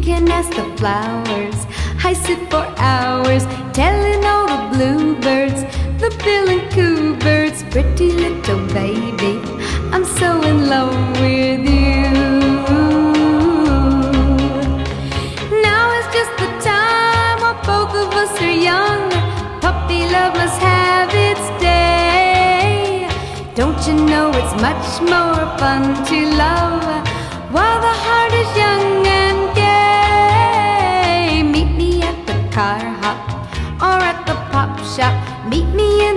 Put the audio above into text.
can ask the flowers. I sit for hours telling all the bluebirds, the bill and coo birds, pretty little baby, I'm so in love with you. Now is just the time while both of us are young. Puppy love must have its day. Don't you know it's much more fun to love while the heart is young and gay? Meet me at the car hop or at the pop shop. Meet me in the